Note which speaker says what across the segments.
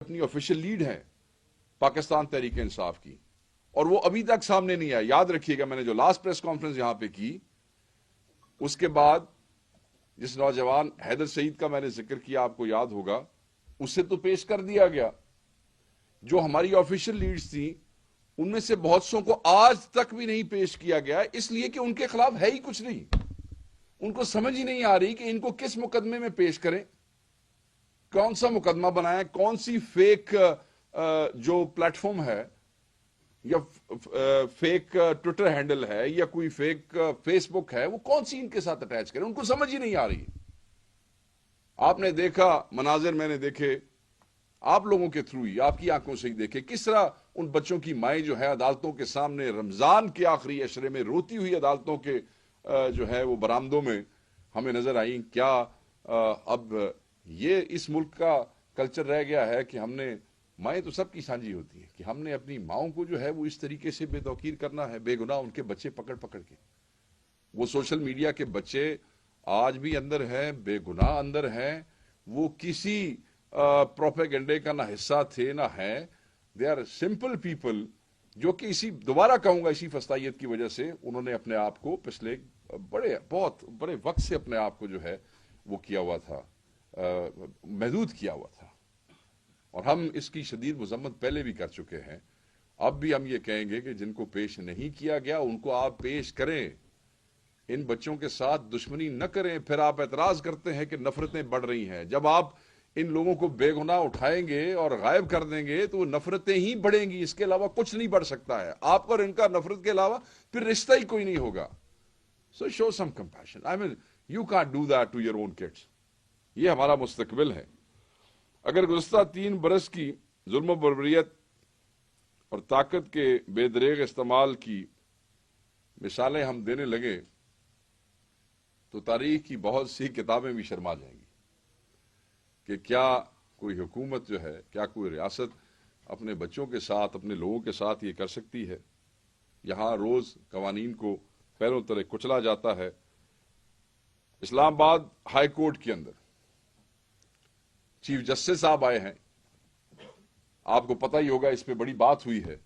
Speaker 1: اپنی official lead ہے پاکستان تحریک انصاف کی، اور وہ ابھی تک سامنے نہیں آیا۔ یاد رکھیے گا، میں نے جو لاسٹ پریس کانفرنس یہاں پہ کی، اس کے بعد جس نوجوان حیدر سعید کا میں نے ذکر کیا، آپ کو یاد ہوگا، اسے تو پیش کر دیا گیا۔ جو ہماری آفیشیل لیڈز تھیں ان میں سے بہت سو کو آج تک بھی نہیں پیش کیا گیا، اس لیے کہ ان کے خلاف ہے ہی کچھ نہیں۔ ان کو سمجھ ہی نہیں آ رہی کہ ان کو کس مقدمے میں پیش کریں، کون سا مقدمہ بنائیں، کون سی فیک جو پلیٹ فارم ہے یا فیک ٹویٹر ہینڈل ہے یا کوئی فیک فیس بک ہے، وہ کون سی ان کے ساتھ اٹیچ کریں، ان کو سمجھ ہی نہیں آ رہی۔ آپ نے دیکھا مناظر، میں نے دیکھے آپ لوگوں کے تھرو ہی، آپ کی آنکھوں سے ہی دیکھے، کس طرح ان بچوں کی مائیں جو ہے عدالتوں کے سامنے رمضان کے آخری عشرے میں روتی ہوئی عدالتوں کے جو ہے وہ برآمدوں میں ہمیں نظر آئیں۔ کیا اب یہ اس ملک کا کلچر رہ گیا ہے کہ ہم نے، مائیں تو سب کی سانجھی ہوتی ہیں، کہ ہم نے اپنی ماؤں کو جو ہے وہ اس طریقے سے بے توقیر کرنا ہے، بے گناہ ان کے بچے پکڑ پکڑ کے۔ وہ سوشل میڈیا کے بچے آج بھی اندر ہیں، بے گناہ اندر ہیں، وہ کسی پروپیگنڈے کا نہ حصہ تھے نہ ہیں۔ دے آر سمپل پیپل جو کہ دوبارہ کہوں گا اسی فسطائیت کی وجہ سے انہوں نے اپنے آپ کو پچھلے بہت بڑے وقت سے اپنے آپ کو جو ہے وہ کیا ہوا تھا، محدود کیا ہوا تھا، اور ہم اس کی شدید مذمت پہلے بھی کر چکے ہیں۔ اب بھی ہم یہ کہیں گے کہ جن کو پیش نہیں کیا گیا ان کو آپ پیش کریں، ان بچوں کے ساتھ دشمنی نہ کریں۔ پھر آپ اعتراض کرتے ہیں کہ نفرتیں بڑھ رہی ہیں۔ جب آپ ان لوگوں کو بے گناہ اٹھائیں گے اور غائب کر دیں گے تو وہ نفرتیں ہی بڑھیں گی، اس کے علاوہ کچھ نہیں بڑھ سکتا ہے۔ آپ اور ان کا نفرت کے علاوہ پھر رشتہ ہی کوئی نہیں ہوگا۔ So show some compassion. I mean, you can't do that to your own kids. یہ ہمارا مستقبل ہے۔ اگر گزشتہ 3 برس کی ظلم و بربریت اور طاقت کے بے دریغ استعمال کی مثالیں ہم دینے لگے تو تاریخ کی بہت سی کتابیں بھی شرما جائیں گی کہ کیا کوئی حکومت جو ہے، کیا کوئی ریاست اپنے بچوں کے ساتھ، اپنے لوگوں کے ساتھ یہ کر سکتی ہے۔ یہاں روز قوانین کو پیروں تلے کچلا جاتا ہے۔ اسلام آباد ہائی کورٹ کے اندر چیف جسٹس صاحب آئے ہیں، آپ کو پتہ ہی ہوگا، اس پہ بڑی بات ہوئی ہے۔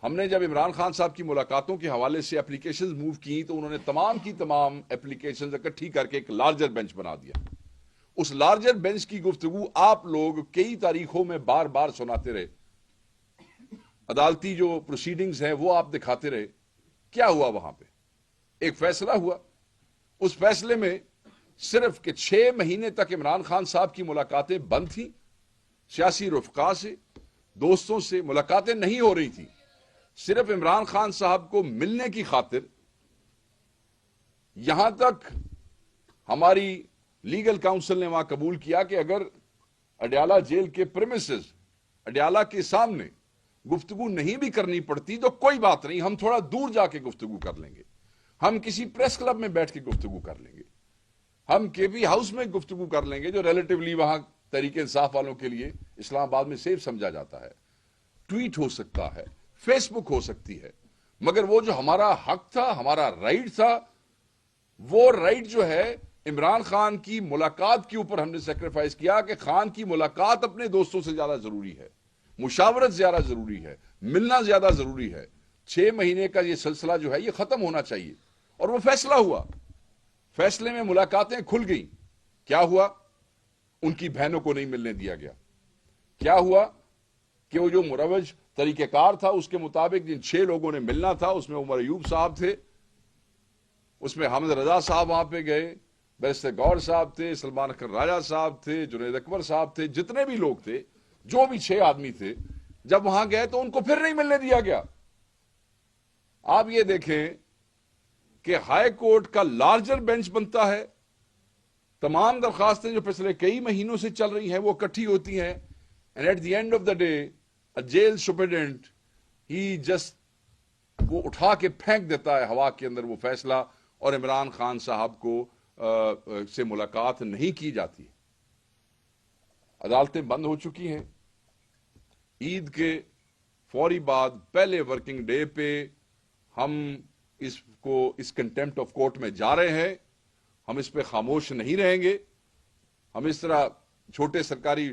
Speaker 1: ہم نے جب عمران خان صاحب کی ملاقاتوں کے حوالے سے اپلیکیشنز موو کی تو انہوں نے تمام کی تمام اپلیکیشنز اکٹھی کر کے ایک لارجر بینچ بنا دیا۔ اس لارجر بینچ کی گفتگو آپ لوگ کئی تاریخوں میں بار بار سناتے رہے، عدالتی جو پروسیڈنگز ہیں وہ آپ دکھاتے رہے۔ کیا ہوا وہاں پہ؟ ایک فیصلہ ہوا، اس فیصلے میں صرف کہ 6 مہینے تک عمران خان صاحب کی ملاقاتیں بند تھیں، سیاسی رفقا سے، دوستوں سے ملاقاتیں نہیں ہو رہی تھیں، صرف عمران خان صاحب کو ملنے کی خاطر۔ یہاں تک ہماری لیگل کاؤنسل نے وہاں قبول کیا کہ اگر اڈیالہ جیل کے پریمیسز، اڈیالہ کے سامنے گفتگو نہیں بھی کرنی پڑتی تو کوئی بات نہیں، ہم تھوڑا دور جا کے گفتگو کر لیں گے، ہم کسی پریس کلب میں بیٹھ کے گفتگو کر لیں گے، ہم کے پی ہاؤس میں گفتگو کر لیں گے، جو ریلیٹیولی وہاں تحریک انصاف والوں کے لیے اسلام آباد میں سیف سمجھا جاتا ہے۔ ٹویٹ ہو سکتا ہے، فیس بک ہو سکتی ہے، مگر وہ جو ہمارا حق تھا، ہمارا رائٹ تھا، وہ رائٹ جو ہے عمران خان کی ملاقات کے اوپر ہم نے سیکریفائز کیا کہ خان کی ملاقات اپنے دوستوں سے زیادہ ضروری ہے، مشاورت زیادہ ضروری ہے، ملنا زیادہ ضروری ہے۔ 6 مہینے کا یہ سلسلہ جو ہے یہ ختم ہونا چاہیے، اور وہ فیصلہ ہوا۔ فیصلے میں ملاقاتیں کھل گئیں۔ کیا ہوا؟ ان کی بہنوں کو نہیں ملنے دیا گیا۔ کیا ہوا کہ وہ جو مروج طریقہ کار تھا اس کے مطابق جن 6 لوگوں نے ملنا تھا، اس میں عمر ایوب صاحب تھے، اس میں حامد رضا صاحب وہاں پہ گئے، بیرسٹر گور صاحب تھے، سلمان اکرم راجہ صاحب تھے، جنید اکبر صاحب تھے، جتنے بھی لوگ تھے، جو بھی 6 آدمی تھے، جب وہاں گئے تو ان کو پھر نہیں ملنے دیا گیا۔ آپ یہ دیکھیں کہ ہائی کورٹ کا لارجر بینچ بنتا ہے، تمام درخواستیں جو پچھلے کئی مہینوں سے چل رہی ہیں وہ اکٹھی ہوتی ہیں، and at the end of the day jail superintendent ہی جسٹ وہ اٹھا کے پھینک دیتا ہے ہوا کے اندر وہ فیصلہ، اور عمران خان صاحب کو سے ملاقات نہیں کی جاتی۔ عدالتیں بند ہو چکی ہیں۔ عید کے فوری بعد پہلے ورکنگ ڈے پہ ہم اس کنٹیمپٹ آف کورٹ میں جا رہے ہیں۔ ہم اس پہ خاموش نہیں رہیں گے۔ ہم اس طرح چھوٹے سرکاری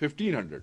Speaker 1: 1500।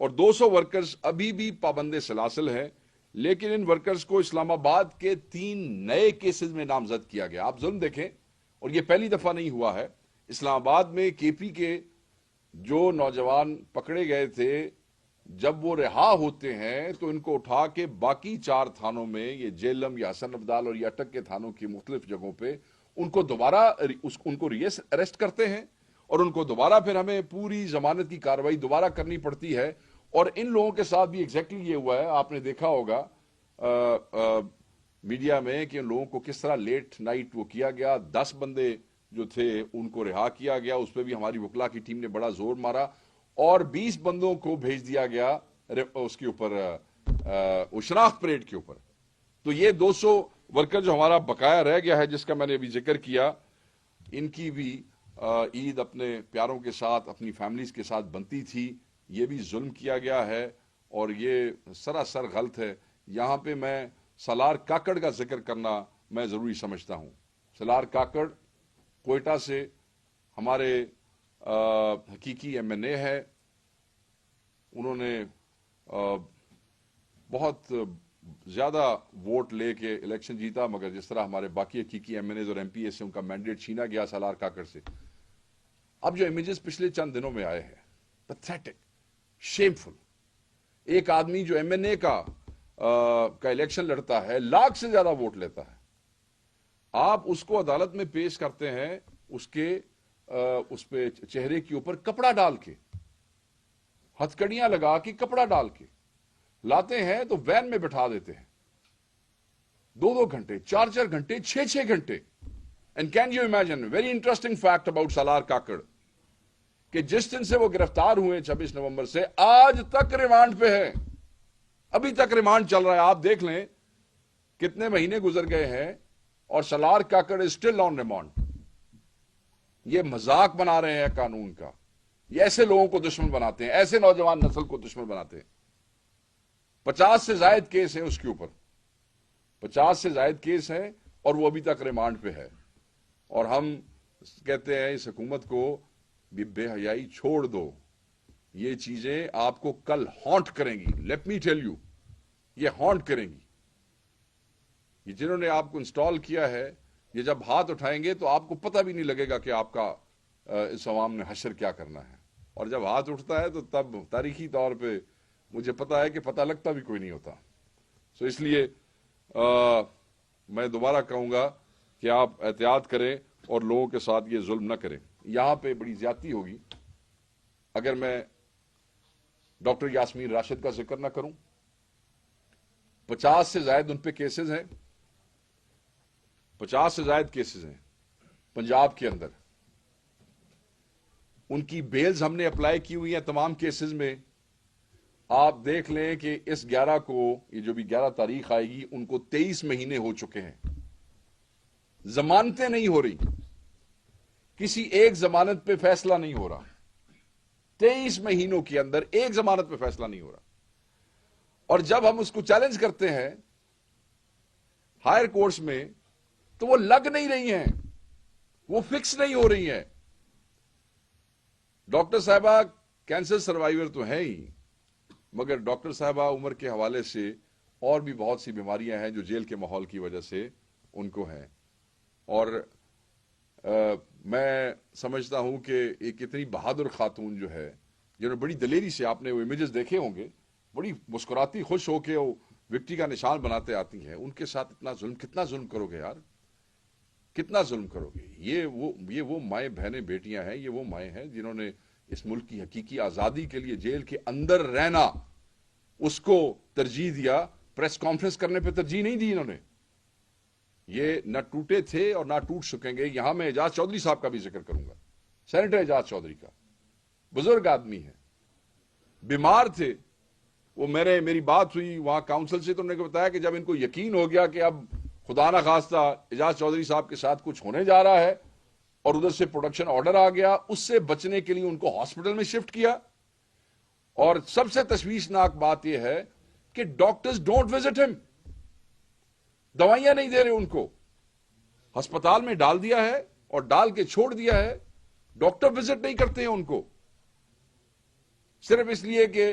Speaker 1: اور 200 ورکرز ابھی بھی پابند سلاسل ہیں، لیکن ان ورکرز کو اسلام آباد کے 3 نئے کیسز میں نامزد کیا گیا۔ آپ ظلم دیکھیں، اور یہ پہلی دفعہ نہیں ہوا ہے۔ اسلام آباد میں کے پی کے جو نوجوان پکڑے گئے تھے، جب وہ رہا ہوتے ہیں تو ان کو اٹھا کے باقی 4 تھانوں میں، یہ جیلم یا حسن ابدال اور یہ اٹک کے تھانوں کی مختلف جگہوں پہ ان کو دوبارہ ان کو اریسٹ کرتے ہیں، اور ان کو دوبارہ پھر ہمیں پوری ضمانت کی کارروائی دوبارہ کرنی پڑتی ہے۔ اور ان لوگوں کے ساتھ بھی ایگزیکٹلی یہ ہوا ہے، آپ نے دیکھا ہوگا میڈیا میں کہ ان لوگوں کو کس طرح لیٹ نائٹ وہ کیا گیا۔ 10 بندے جو تھے ان کو رہا کیا گیا، اس پہ بھی ہماری وکلا کی ٹیم نے بڑا زور مارا، اور 20 بندوں کو بھیج دیا گیا اس کے اوپر شناخت پریڈ کے اوپر۔ تو یہ 200 ورکر جو ہمارا بقایا رہ گیا ہے، جس کا میں نے ابھی ذکر کیا، ان کی بھی عید اپنے پیاروں کے ساتھ، اپنی فیملیز کے ساتھ بنتی تھی، یہ بھی ظلم کیا گیا ہے، اور یہ سراسر غلط ہے۔ یہاں پہ میں سالار کاکڑ کا ذکر کرنا میں ضروری سمجھتا ہوں۔ سالار کاکڑ کوئٹہ سے ہمارے حقیقی ایم این اے ہے، انہوں نے بہت زیادہ ووٹ لے کے الیکشن جیتا، مگر جس طرح ہمارے باقی حقیقی ایم این ایز اور ایم پی اے سے ان کا مینڈیٹ چھینا گیا سالار کاکڑ سے۔ اب جو امیجز پچھلے چند دنوں میں آئے ہیں، پیتھیٹک، شیمفل، ایک آدمی جو ایم این اے کا الیکشن لڑتا ہے، لاکھ سے زیادہ ووٹ لیتا ہے، آپ اس کو عدالت میں پیش کرتے ہیں اس پہ چہرے کے اوپر کپڑا ڈال کے، ہتھکڑیاں لگا کے کپڑا ڈال کے لاتے ہیں، تو وین میں بٹھا دیتے ہیں 2 گھنٹے، 4 گھنٹے، 6 گھنٹے۔ And can you imagine very interesting fact about Salar Kakar, کہ جس دن سے وہ گرفتار ہوئے 26 نومبر سے آج تک ریمانڈ پہ ہے، ابھی تک ریمانڈ چل رہا ہے۔ آپ دیکھ لیں کتنے مہینے گزر گئے ہیں، اور Salar Kakar is still on remand. یہ مذاق بنا رہے ہیں قانون کا، یہ ایسے لوگوں کو دشمن بناتے ہیں، ایسے نوجوان نسل کو دشمن بناتے ہیں۔ 50 سے زائد کیس ہیں اس کے اوپر، 50 سے زائد کیس ہیں، اور وہ ابھی تک ریمانڈ پہ ہے۔ اور ہم کہتے ہیں اس حکومت کو بھی بے حیائی چھوڑ دو، یہ چیزیں آپ کو کل ہانٹ کریں گی۔ لیٹ می ٹیل یو، یہ ہانٹ کریں گی۔ یہ جنہوں نے آپ کو انسٹال کیا ہے، یہ جب ہاتھ اٹھائیں گے تو آپ کو پتہ بھی نہیں لگے گا کہ آپ کا اس عوام نے حشر کیا کرنا ہے، اور جب ہاتھ اٹھتا ہے تو تب تاریخی طور پہ مجھے پتہ ہے کہ پتہ لگتا بھی کوئی نہیں ہوتا۔ سو اس لیے میں دوبارہ کہوں گا کہ آپ احتیاط کریں اور لوگوں کے ساتھ یہ ظلم نہ کریں۔ یہاں پہ بڑی زیادتی ہوگی اگر میں ڈاکٹر یاسمین راشد کا ذکر نہ کروں۔ 50 سے زائد ان پہ کیسز ہیں، 50 سے زائد کیسز ہیں پنجاب کے اندر۔ ان کی بیلز ہم نے اپلائی کی ہوئی ہیں تمام کیسز میں۔ آپ دیکھ لیں کہ اس 11 کو، یہ جو بھی 11 تاریخ آئے گی، ان کو 23 مہینے ہو چکے ہیں، ضمانتیں نہیں ہو رہی، کسی ایک ضمانت پہ فیصلہ نہیں ہو رہا، 23 مہینوں کے اندر ایک ضمانت پہ فیصلہ نہیں ہو رہا۔ اور جب ہم اس کو چیلنج کرتے ہیں ہائر کورٹس میں، تو وہ لگ نہیں رہی ہیں، وہ فکس نہیں ہو رہی ہیں۔ ڈاکٹر صاحبہ کینسر سروائیور تو ہیں ہی، مگر ڈاکٹر صاحبہ عمر کے حوالے سے اور بھی بہت سی بیماریاں ہیں جو جیل کے ماحول کی وجہ سے ان کو ہیں۔ اور میں سمجھتا ہوں کہ ایک اتنی بہادر خاتون جو ہے، جنہوں نے بڑی دلیری سے، آپ نے وہ امیجز دیکھے ہوں گے، بڑی مسکراتی خوش ہو کے وہ وکٹری کا نشان بناتے آتی ہیں، ان کے ساتھ اتنا ظلم، کتنا ظلم کرو گے یار، کتنا ظلم کرو گے؟ یہ وہ مائیں بہنیں بیٹیاں ہیں، یہ وہ مائیں ہیں جنہوں نے اس ملک کی حقیقی آزادی کے لیے جیل کے اندر رہنا اس کو ترجیح دیا، پریس کانفرنس کرنے پہ ترجیح نہیں دی انہوں نے۔ یہ نہ ٹوٹے تھے اور نہ ٹوٹ سکیں گے۔ یہاں میں اعجاز چودھری صاحب کا بھی ذکر کروں گا، سینیٹر اعجاز چودھری کا، بزرگ آدمی ہے، بیمار تھے وہ۔ میری بات ہوئی وہاں کاؤنسل سے، تو انہوں نے بتایا کہ جب ان کو یقین ہو گیا کہ اب خدا نہ خواستہ اعجاز چودھری صاحب کے ساتھ کچھ ہونے جا رہا ہے، اور ادھر سے پروڈکشن آرڈر آ گیا، اس سے بچنے کے لیے ان کو ہاسپٹل میں شفٹ کیا۔ اور سب سے تشویشناک بات یہ ہے کہ ڈاکٹرز ڈونٹ وزٹ ہم، دوائیاں نہیں دے رہے ان کو، ہسپتال میں ڈال دیا ہے اور ڈال کے چھوڑ دیا ہے، ڈاکٹر وزٹ نہیں کرتے ہیں ان کو، صرف اس لیے کہ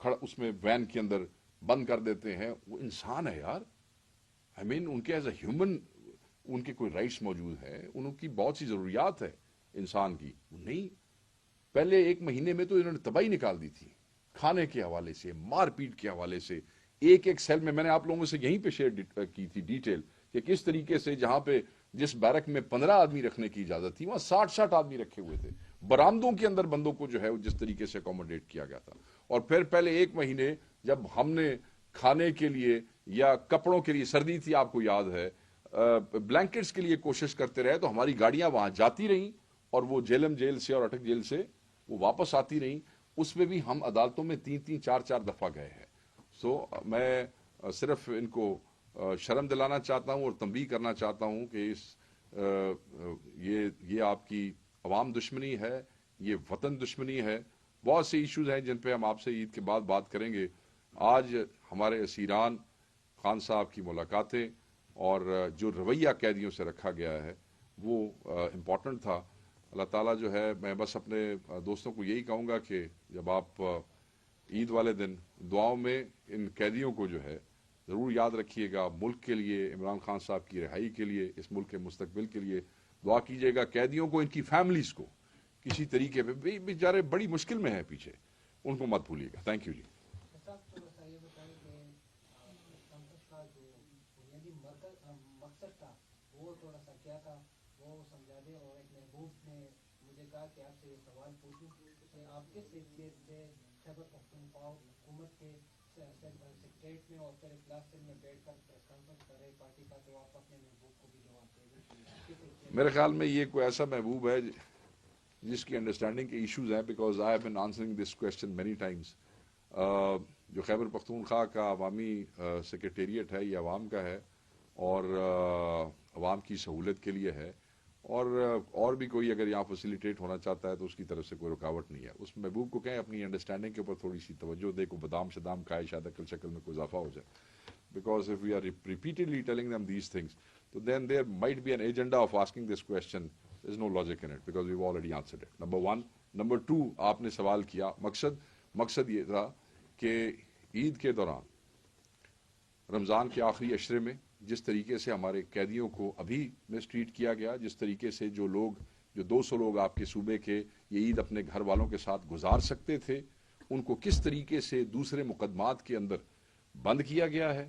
Speaker 1: اس میں وین کے اندر بند کر دیتے ہیں. وہ انسان ہے یار. I mean, ان کے ایز اے ہیومن ان کے کوئی رائٹس موجود ہیں, ان کی بہت سی ضروریات ہے انسان کی. نہیں, پہلے 1 مہینے میں تو انہوں نے تباہی نکال دی تھی, کھانے کے حوالے سے, مار پیٹ کے حوالے سے. ایک سیل میں نے آپ لوگوں سے یہیں پہ شیئر کی تھی ڈیٹیل کہ کس طریقے سے جہاں پہ جس بیرک میں 15 آدمی رکھنے کی اجازت تھی وہاں 60 آدمی رکھے ہوئے تھے. برآمدوں کے اندر بندوں کو جو ہے جس طریقے سے اکوموڈیٹ کیا گیا تھا. اور پھر پہلے 1 مہینے جب ہم نے کھانے کے لیے یا کپڑوں کے لیے, سردی تھی آپ کو یاد ہے, بلینکٹس کے لیے کوشش کرتے رہے تو ہماری گاڑیاں وہاں جاتی رہیں اور وہ جیلم جیل سے اور اٹک جیل سے وہ واپس آتی رہیں. اس میں بھی ہم عدالتوں میں 3 4 دفعہ گئے ہیں. سو میں صرف ان کو شرم دلانا چاہتا ہوں اور تنبیہ کرنا چاہتا ہوں کہ یہ آپ کی عوام دشمنی ہے, یہ وطن دشمنی ہے. بہت سے ایشوز ہیں جن پہ ہم آپ سے عید کے بعد بات کریں گے. آج ہمارے اسیران, خان صاحب کی ملاقاتیں اور جو رویہ قیدیوں سے رکھا گیا ہے وہ امپورٹنٹ تھا. اللہ تعالیٰ جو ہے, میں بس اپنے دوستوں کو یہی کہوں گا کہ جب آپ عید والے دن دعاؤں میں ان قیدیوں کو جو ہے ضرور یاد رکھیے گا. ملک کے لیے, عمران خان صاحب کی رہائی کے لیے, اس ملک کے مستقبل کے لیے دعا کیجیے گا. قیدیوں کو, ان کی فیملیز کو کسی طریقے پہ, بیچارے بڑی مشکل میں ہیں پیچھے, ان کو مت بھولیے گا. تھینک یو جی.
Speaker 2: مقصد تھا وہ تھوڑا سا کیا تھا وہ سمجھا دیں. اور ایک محبوب نے مجھے کہا کہ آپ سے یہ سوال پوچھوں کہ آپ کس حیثیت سے خیبر پختونخوا حکومت کے سیکریٹریٹ میں اور پھر اجلاس میں بیٹھ کر پریس کانفرنس کر رہے پارٹی کا, تو آپ اپنے محبوب کو بھی جواب دے دیں.
Speaker 1: میرے خیال میں یہ کوئی ایسا محبوب ہے جس کی انڈرسٹینڈنگ کے ایشوز ہیں, because I have been answering this question many Times. جو خیبر پختونخوا کا عوامی سیکریٹریٹ ہے یہ عوام کا ہے اور عوام کی سہولت کے لیے ہے, اور بھی کوئی اگر یہاں فیسیلیٹیٹ ہونا چاہتا ہے تو اس کی طرف سے کوئی رکاوٹ نہیں ہے. اس محبوب کو کہیں اپنی انڈرسٹینڈنگ کے اوپر تھوڑی سی توجہ دے, کو بادام شدام کھائے, شاید عقل شکل میں کوئی اضافہ ہو جائے. Because if we are repeatedly telling them these things, so then there might be an agenda of asking this question. There's no logic in it because we've already answered it. Number 1. Number 2, آپ نے سوال کیا, مقصد یہ تھا کہ عید کے دوران رمضان کے آخری عشرے میں جس طریقے سے ہمارے قیدیوں کو ابھی مسٹریٹ کیا گیا, جس طریقے سے جو 200 لوگ آپ کے صوبے کے یہ عید اپنے گھر والوں کے ساتھ گزار سکتے تھے, ان کو کس طریقے سے دوسرے مقدمات کے اندر بند کیا گیا ہے,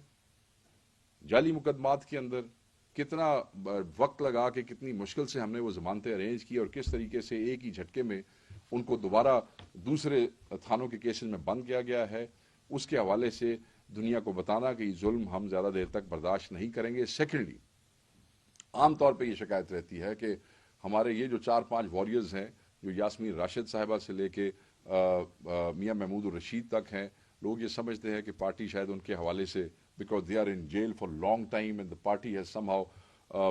Speaker 1: جعلی مقدمات کے اندر کتنا وقت لگا کے کتنی مشکل سے ہم نے وہ ضمانتیں ارینج کی, اور کس طریقے سے ایک ہی جھٹکے میں ان کو دوبارہ دوسرے تھانوں کے کیسز میں بند کیا گیا ہے. اس کے حوالے سے دنیا کو بتانا کہ یہ ظلم ہم زیادہ دیر تک برداشت نہیں کریں گے. سیکنڈلی, عام طور پہ یہ شکایت رہتی ہے کہ ہمارے یہ جو 4-5 واریئرز ہیں جو یاسمین راشد صاحبہ سے لے کے میاں محمود الرشید تک ہیں, لوگ یہ سمجھتے ہیں کہ پارٹی شاید ان کے حوالے سے because they are in jail for long time and the party has somehow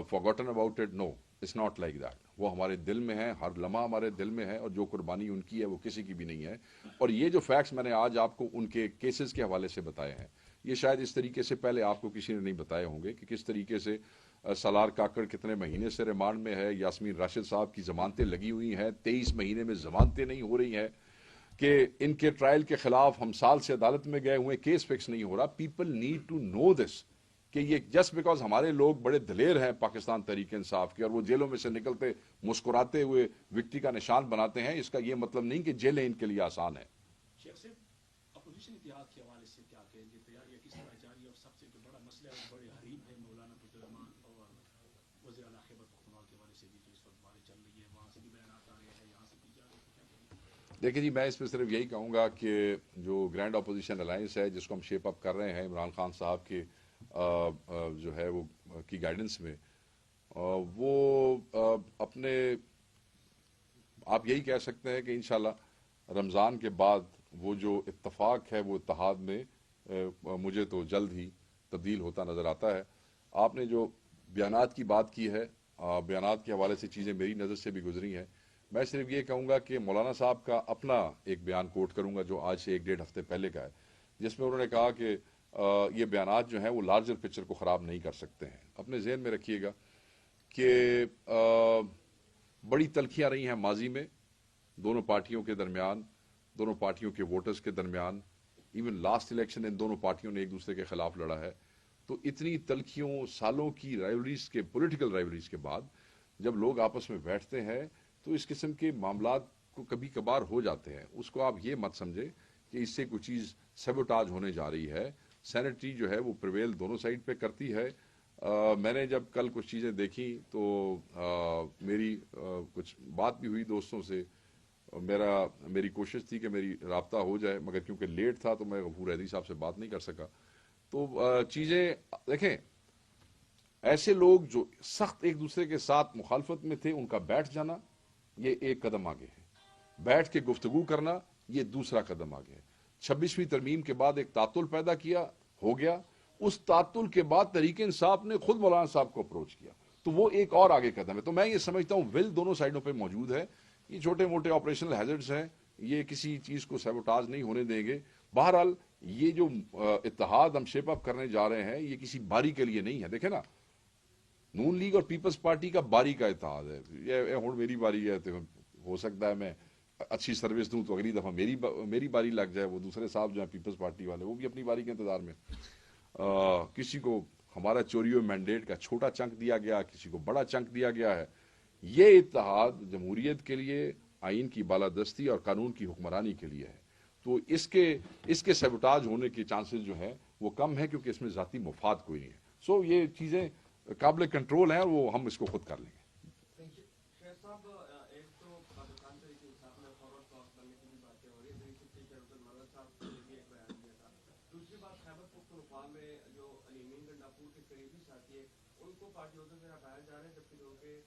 Speaker 1: forgotten about it. No, it's not like that. وہ ہمارے دل میں ہیں, ہر لمحہ ہمارے دل میں ہے, اور جو قربانی ان کی ہے وہ کسی کی بھی نہیں ہے. اور یہ جو فیکٹس میں نے آج آپ کو ان کے کیسز کے حوالے سے بتائے ہیں, یہ شاید اس طریقے سے پہلے آپ کو کسی نے نہیں بتائے ہوں گے کہ کس طریقے سے سالار کاکڑ کتنے مہینے سے ریمانڈ میں ہے, یاسمین راشد صاحب کی ضمانتیں لگی ہوئی ہیں, 23 مہینے میں ضمانتیں نہیں ہو رہی ہیں, کہ ان کے ٹرائل کے خلاف ہم سال سے عدالت میں گئے ہوئے, کیس فکس نہیں ہو رہا. پیپل نیڈ ٹو نو دس کہ یہ جسٹ بیکاز ہمارے لوگ بڑے دلیر ہیں پاکستان تحریک انصاف کے, اور وہ جیلوں میں سے نکلتے مسکراتے ہوئے وکٹری کا نشان بناتے ہیں, اس کا یہ مطلب نہیں کہ جیلیں ان کے لیے آسان ہیں.
Speaker 3: شیخ صاحب, اپوزیشن اتحاد کے حوالے سے کیا کہیں گے, تیاریاں کس طرح جاری ہے, اور سب سے جو بڑا مسئلہ ہے بڑے حریف ہے مولانا عبدالرحمان اور وزیر اعلیٰ خیبر پختونخوا کے حوالے سے بھی جو اس وقت باتیں چل رہی ہے, وہاں سے بھی بیانات آ رہے ہیں, یہاں سے بھی جا رہے ہیں, کیا کہیں گے؟
Speaker 1: دیکھیں جی, میں اس پہ صرف یہی کہوں گا کہ جو گرینڈ اپوزیشن الائنس ہے جس کو ہم شیپ اپ کر رہے ہیں عمران خان صاحب کے جو ہے وہ کی گائیڈنس میں, وہ اپنے آپ یہی کہہ سکتے ہیں کہ انشاءاللہ رمضان کے بعد وہ جو اتفاق ہے وہ اتحاد میں مجھے تو جلد ہی تبدیل ہوتا نظر آتا ہے. آپ نے جو بیانات کی بات کی ہے, بیانات کے حوالے سے چیزیں میری نظر سے بھی گزری ہیں. میں صرف یہ کہوں گا کہ مولانا صاحب کا اپنا ایک بیان کوٹ کروں گا جو آج سے 1-1.5 ہفتے پہلے کا ہے, جس میں انہوں نے کہا کہ یہ بیانات جو ہیں وہ لارجر پکچر کو خراب نہیں کر سکتے ہیں. اپنے ذہن میں رکھیے گا کہ بڑی تلخیاں رہی ہیں ماضی میں دونوں پارٹیوں کے درمیان, دونوں پارٹیوں کے ووٹرز کے درمیان, ایون لاسٹ الیکشن ان دونوں پارٹیوں نے ایک دوسرے کے خلاف لڑا ہے. تو اتنی تلخیوں سالوں کی رائیولریز کے پولیٹیکل رائیولریز کے بعد جب لوگ آپس میں بیٹھتے ہیں تو اس قسم کے معاملات کو کبھی کبھار ہو جاتے ہیں. اس کو آپ یہ مت سمجھے کہ اس سے کوئی چیز سیبوٹاج ہونے جا رہی ہے. سینٹری جو ہے وہ پریویل دونوں سائڈ پہ کرتی ہے. میں نے جب کل کچھ چیزیں دیکھی تو میری کچھ بات بھی ہوئی دوستوں سے. میری کوشش تھی کہ میری رابطہ ہو جائے مگر کیونکہ لیٹ تھا تو میں غفور حیدری صاحب سے بات نہیں کر سکا. تو چیزیں دیکھیں ایسے لوگ جو سخت ایک دوسرے کے ساتھ مخالفت میں تھے ان کا بیٹھ جانا یہ ایک قدم آگے ہے. بیٹھ کے گفتگو کرنا یہ دوسرا قدم آگے ہے. 26ویں ترمیم کے بعد ایک تعطل پیدا کیا ہو گیا. اس تعطل کے بعد تحریک انصاف نے خود مولانا صاحب کو اپروچ کیا تو وہ ایک اور آگے قدم ہے. تو میں یہ سمجھتا ہوں ول دونوں سائڈوں پہ موجود ہے. یہ چھوٹے موٹے آپریشنل ہیزرڈز ہیں, یہ کسی چیز کو سیبوٹاج نہیں ہونے دیں گے. بہرحال یہ جو اتحاد ہم شیپ اپ کرنے جا رہے ہیں یہ کسی باری کے لیے نہیں ہے. دیکھیں نا نون لیگ اور پیپلز پارٹی کا باری کا اتحاد ہے. یہ ہوں میری باری ہے تو ہو سکتا ہے میں اچھی سروس دوں تو اگلی دفعہ میری باری لگ جائے. وہ دوسرے صاحب جو ہیں پیپلز پارٹی والے وہ بھی اپنی باری کے انتظار میں. کسی کو ہمارا چوریو مینڈیٹ کا چھوٹا چنک دیا گیا, کسی کو بڑا چنک دیا گیا ہے. یہ اتحاد جمہوریت کے لیے آئین کی بالادستی اور قانون کی حکمرانی کے لیے ہے. تو اس کے سیبوٹاج ہونے کے چانسز جو ہیں وہ کم ہیں کیونکہ اس میں ذاتی مفاد کوئی نہیں ہے. سو یہ چیزیں قابل کنٹرول ہیں وہ ہم اس کو خود کر لیں گے.
Speaker 4: شیخ صاحب ایک تو پاکستان تحریک انصاف میں فارورڈ بلاک بننے کی بھی باتیں ہو رہی ہیں. مدد صاحب نے بھی ایک بیان دیا تھا. دوسری بات خیبر پختونخوا میں جو علیمین گنڈاپور کے قریبی ساتھی ہیں ان کو پارٹی عہدے سے ہٹایا جا رہا ہے جبکہ جو کہ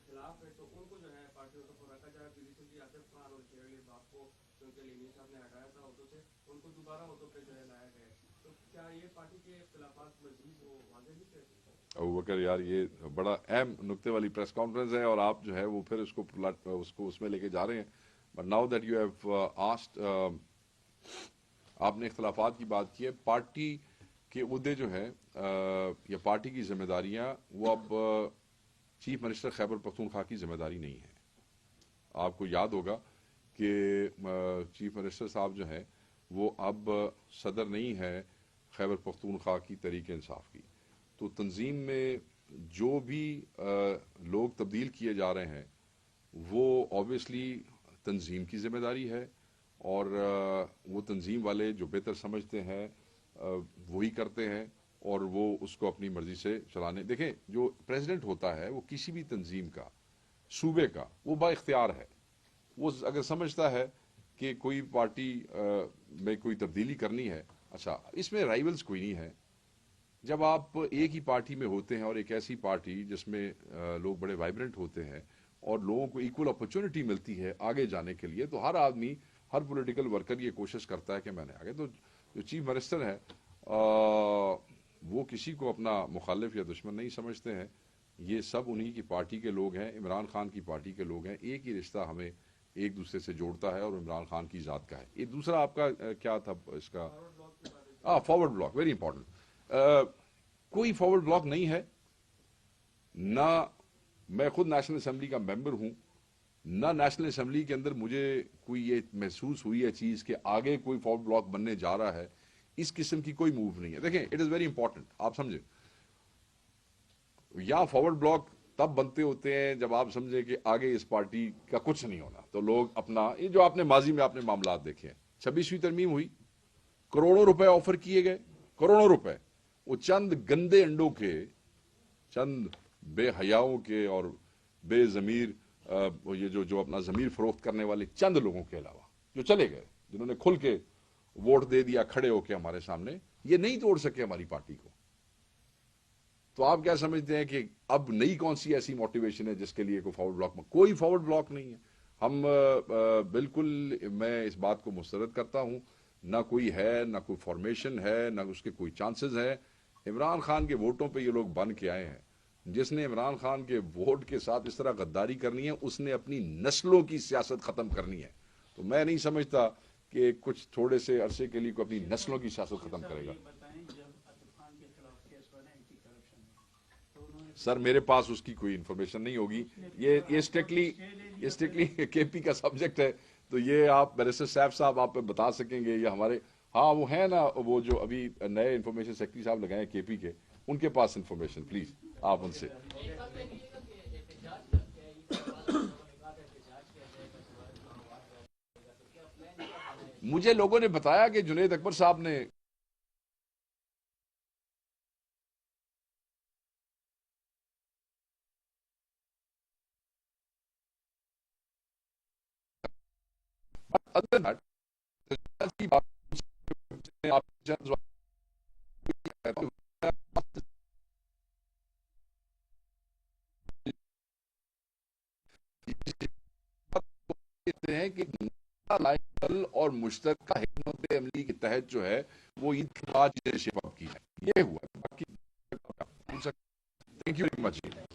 Speaker 4: خلاف ہے تو ان کو جو ہے پارٹی عہدے پر رکھا جا رہا ہے. ریسنٹلی آصف خان اور شیر علی باپ کو کیونکہ علیمین صاحب نے ہٹایا تھا عہدوں سے ان کو دوبارہ عہدوں پہ جو ہے لایا گیا ہے. تو کیا یہ پارٹی کے اختلافات مزید وہ واضح نہیں کرتے؟
Speaker 1: ابوبکر یار یہ بڑا اہم نقطے والی پریس کانفرنس ہے اور آپ جو ہے وہ پھر اس کو اس میں لے کے جا رہے ہیں. But now that you have asked, آپ نے اختلافات کی بات کی ہے. پارٹی کے عہدے جو ہیں یا پارٹی کی ذمہ داریاں وہ اب چیف منسٹر خیبر پختونخوا کی ذمہ داری نہیں ہے. آپ کو یاد ہوگا کہ چیف منسٹر صاحب جو ہیں وہ اب صدر نہیں ہے خیبر پختونخوا کی تحریک انصاف کی. تو تنظیم میں جو بھی لوگ تبدیل کیے جا رہے ہیں وہ آبویسلی تنظیم کی ذمہ داری ہے اور وہ تنظیم والے جو بہتر سمجھتے ہیں وہی کرتے ہیں اور وہ اس کو اپنی مرضی سے چلانے. دیکھیں جو پریزیڈنٹ ہوتا ہے وہ کسی بھی تنظیم کا صوبے کا وہ با اختیار ہے. وہ اگر سمجھتا ہے کہ کوئی پارٹی میں کوئی تبدیلی کرنی ہے, اچھا اس میں رائیولز کوئی نہیں ہے. جب آپ ایک ہی پارٹی میں ہوتے ہیں اور ایک ایسی پارٹی جس میں لوگ بڑے وائبرنٹ ہوتے ہیں اور لوگوں کو ایکول اپرچونٹی ملتی ہے آگے جانے کے لیے تو ہر آدمی ہر پولیٹیکل ورکر یہ کوشش کرتا ہے کہ میں نے آگے. تو جو چیف منسٹر ہے وہ کسی کو اپنا مخالف یا دشمن نہیں سمجھتے ہیں. یہ سب انہی کی پارٹی کے لوگ ہیں, عمران خان کی پارٹی کے لوگ ہیں. ایک ہی رشتہ ہمیں ایک دوسرے سے جوڑتا ہے اور عمران خان کی ذات کا ہے. یہ دوسرا آپ کا کیا تھا اس کا فارورڈ بلاک, ویری امپورٹنٹ. کوئی فارورڈ بلاک نہیں ہے. نہ میں خود نیشنل اسمبلی کا ممبر ہوں, نہ نیشنل اسمبلی کے اندر مجھے کوئی یہ محسوس ہوئی ہے چیز کہ آگے کوئی فارورڈ بلاک بننے جا رہا ہے. اس قسم کی کوئی موو نہیں ہے. دیکھیں اٹ از ویری امپورٹنٹ, آپ سمجھیں یا فارورڈ بلاک تب بنتے ہوتے ہیں جب آپ سمجھیں کہ آگے اس پارٹی کا کچھ نہیں ہونا تو لوگ اپنا یہ جو آپ نے ماضی میں آپ نے معاملات دیکھے ہیں. 26ویں ترمیم ہوئی, کروڑوں روپے آفر کیے گئے, کروڑوں روپے. وہ چند گندے انڈوں کے, چند بے حیاؤں کے اور بے ضمیر یہ جو اپنا ضمیر فروخت کرنے والے چند لوگوں کے علاوہ جو چلے گئے, جنہوں نے کھل کے ووٹ دے دیا کھڑے ہو کے ہمارے سامنے, یہ نہیں توڑ سکے ہماری پارٹی کو. تو آپ کیا سمجھتے ہیں کہ اب نئی کون سی ایسی موٹیویشن ہے جس کے لیے کوئی فارورڈ بلاک میں؟ کوئی فارورڈ بلاک نہیں ہے. ہم بالکل میں اس بات کو مسترد کرتا ہوں, نہ کوئی ہے, نہ کوئی فارمیشن ہے, نہ اس کے کوئی چانسز ہے. عمران خان کے ووٹوں پہ یہ لوگ بن کے آئے ہیں. جس نے عمران خان کے ووٹ کے ساتھ اس طرح غداری کرنی ہے اس نے اپنی نسلوں کی سیاست ختم کرنی ہے. تو میں نہیں سمجھتا کہ کچھ تھوڑے سے عرصے کے لیے کوئی اپنی نسلوں کی سیاست ختم کرے گا. سر میرے پاس اس کی کوئی انفارمیشن نہیں ہوگی. یہ اسٹرکٹلی کے پی کا سبجیکٹ ہے تو یہ آپ بیرسٹر صاحب آپ پہ بتا سکیں گے یا ہمارے ہاں وہ ہے نا، وہ جو ابھی نئے انفارمیشن سیکرٹری صاحب لگائے ہیں کے پی کے، ان کے پاس انفارمیشن، پلیز آپ ان سے. مجھے لوگوں نے بتایا کہ جنید اکبر صاحب نے کہتے ہیں کہ لائن اور مشترکہ حکمت عملی کے تحت جو ہے وہ عید کے بعد شیپ اپ کی ہے. یہ ہوا. باقی تھینک یو ویری مچ.